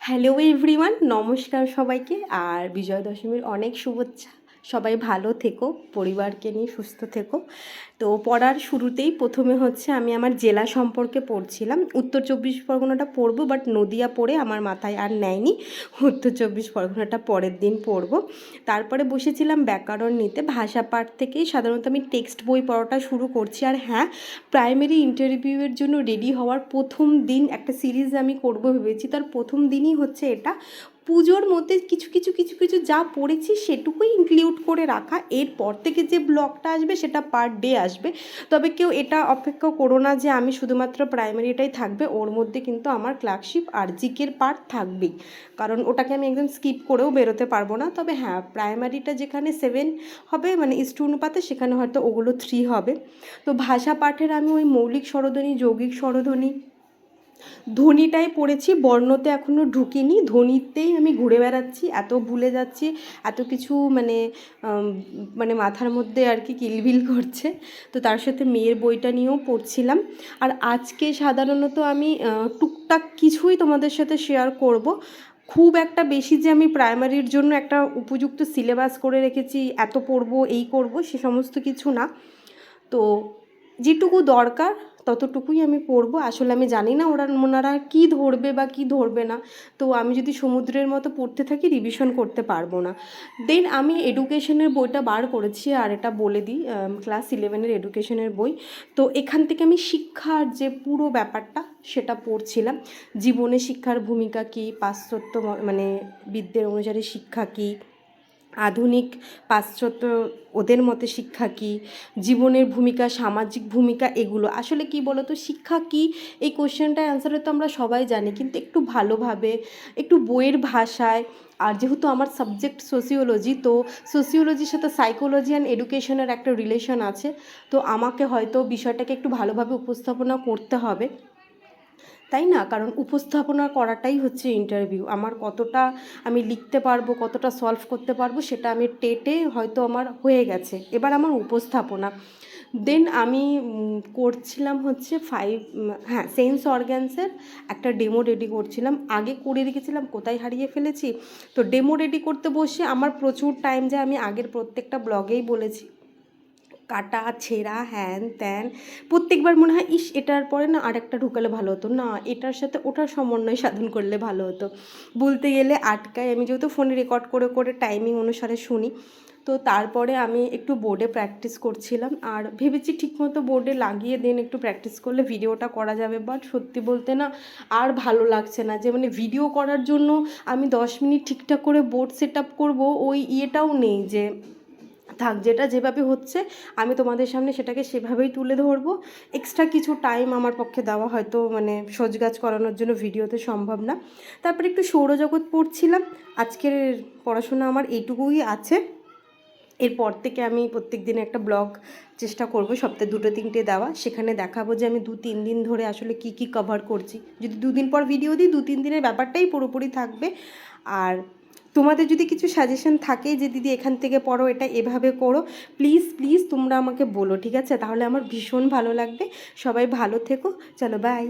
Hello everyone, নমস্কার সবাইকে। আর বিজয়া দশমীর অনেক শুভেচ্ছা। সবাই ভালো থেকো, পরিবারকে নিয়ে সুস্থ থেকো। তো পড়ার শুরুতেই প্রথমে হচ্ছে আমি আমার জেলা সম্পর্কে পড়ছিলাম। উত্তর চব্বিশ পরগনাটা পড়বো, বাট নদিয়া পড়ে আমার মাথায় আর নেয়নি। উত্তর চব্বিশ পরগনাটা পরের দিন পড়বো। তারপরে বসেছিলাম ব্যাকরণ নিতে। ভাষা পাঠ থেকেই সাধারণত আমি টেক্সট বই পড়াটা শুরু করছি। আর হ্যাঁ, প্রাইমারি ইন্টারভিউয়ের জন্য রেডি হওয়ার প্রথম দিন একটা সিরিজ আমি করব ভেবেছি। তার প্রথম দিনই হচ্ছে এটা। পুজোর মধ্যে কিছু কিছু কিছু কিছু যা পড়েছি সেটুকুই ইনক্লুড করে রাখা। এরপর থেকে যে ব্লগটা আসবে সেটা পার ডে আসবে। তবে কেউ এটা অপেক্ষা করো না যে আমি শুধুমাত্র প্রাইমারিটাই থাকবে, ওর মধ্যে কিন্তু আমার ক্লার্কশিপ আর জিকের পার্ট থাকবেই, কারণ ওটাকে আমি একদম স্কিপ করেও বেরোতে পারবো না। তবে হ্যাঁ, প্রাইমারিটা যেখানে 7 হবে মানে ইস্টু অনুপাতে, সেখানে হয়তো ওগুলো 3 হবে। তো ভাষা পাঠের আমি ওই মৌলিক স্বরধ্বনি, যৌগিক স্বরধ্বনি, ধ্বনিটাই পড়েছি। বর্ণতে এখনও ঢুকিনি, ধ্বনিতেই আমি ঘুরে বেড়াচ্ছি। এত ভুলে যাচ্ছি, এত কিছু মানে মাথার মধ্যে আর কি কিলবিল করছে। তো তার সাথে মেয়ের বইটা নিয়েও পড়ছিলাম। আর আজকে সাধারণত আমি টুকটাক কিছুই তোমাদের সাথে শেয়ার করব। খুব একটা বেশি যে আমি প্রাইমারির জন্য একটা উপযুক্ত সিলেবাস করে রেখেছি, এত পড়বো, এই করব, সে সমস্ত কিছু না। তো যেটুকু দরকার ততটুকুই আমি পড়বো। আসলে আমি জানি না ওনারা কী ধরবে বা কী ধরবে না। তো আমি যদি সমুদ্রের মতো পড়তে থাকি, রিভিশন করতে পারবো না। দেন আমি এডুকেশনের বইটা বার করেছি। আর এটা বলে দিই, ক্লাস 11-এর এডুকেশনের বই। তো এখান থেকে আমি শিক্ষার যে পুরো ব্যাপারটা সেটা পড়ছিলাম। জীবনে শিক্ষার ভূমিকা কী, পাশ্চাত্য মানে বিদ্যের অনুসারে শিক্ষা কী, আধুনিক পাশ্চাত্য ওদের মতে শিক্ষা কী, জীবনের ভূমিকা, সামাজিক ভূমিকা, এগুলো আসলে কি বলো তো, শিক্ষা কী এই কোশ্চেনটার অ্যান্সারে তো আমরা সবাই জানি, কিন্তু একটু ভালোভাবে, একটু বইয়ের ভাষায়। আর যেহেতু আমার সাবজেক্ট সোসিওলজি, তো সোসিওলজির সাথে সাইকোলজি অ্যান্ড এডুকেশনের একটা রিলেশন আছে। তো আমাকে হয়তো বিষয়টাকে একটু ভালোভাবে উপস্থাপনা করতে হবে, তাই না? কারণ উপস্থাপনা করাটাই হচ্ছে ইন্টারভিউ। আমার কতটা আমি লিখতে পারবো, কতটা সলভ করতে পারবো, সেটা আমি টেটে হয়তো আমার হয়ে গেছে। এবার আমার উপস্থাপনা। দেন আমি করছিলাম হচ্ছে হ্যাঁ, সেন্স অর্গ্যানসের একটা ডেমো রেডি করছিলাম। আগে করে রেখেছিলাম, কোথায় হারিয়ে ফেলেছি। তো ডেমো রেডি করতে বসে আমার প্রচুর টাইম যায়। আমি আগের প্রত্যেকটা ব্লগেই বলেছি, কাটা ছেঁড়া হ্যান ত্যান। প্রত্যেকবার মনে হয় ইস, এটার পরে না আরেকটা ঢুকালে ভালো হতো, না এটার সাথে ওটার সমন্বয় সাধন করলে ভালো হতো। বলতে গেলে আটকায়। আমি যেহেতু ফোনে রেকর্ড করে করে টাইমিং অনুসারে শুনি। তো তারপরে আমি একটু বোর্ডে প্র্যাকটিস করছিলাম। আর ভেবেছি ঠিকমতো বোর্ডে লাগিয়ে দেন একটু প্র্যাকটিস করলে ভিডিওটা করা যাবে। বাট সত্যি বলতে না, আর ভালো লাগছে না যে মানে ভিডিও করার জন্য আমি 10 মিনিট ঠিকঠাক করে বোর্ড সেট আপ করবো, ওই ইয়েটাও নেই যে থাক, যেটা যেভাবে হচ্ছে আমি তোমাদের সামনে সেটাকে সেভাবেই তুলে ধরবো। এক্সট্রা কিছু টাইম আমার পক্ষে দেওয়া হয়তো মানে সজগাছ করানোর জন্য ভিডিওতে সম্ভব না। তারপরে একটু সৌরজগৎ পড়ছিলাম। আজকের পড়াশোনা আমার এইটুকুই আছে। এরপর থেকে আমি প্রত্যেক দিন একটা ব্লগ চেষ্টা করব, সপ্তাহে 2-3টে দেওয়া। সেখানে দেখাবো যে আমি 2-3 দিন ধরে আসলে কি কি কভার করছি। যদি 2 দিন পর ভিডিও দিই, 2-3 দিনের ব্যাপারটাই পুরোপুরি থাকবে। আর তোমাদের যদি কিছু সাজেশন থাকে যে দিদি এখান থেকে পড়ো, এটা এভাবে করো, প্লিজ প্লিজ তোমরা আমাকে বলো, ঠিক আছে? তাহলে আমার ভীষণ ভালো লাগবে। সবাই ভালো থেকো, চলো বাই।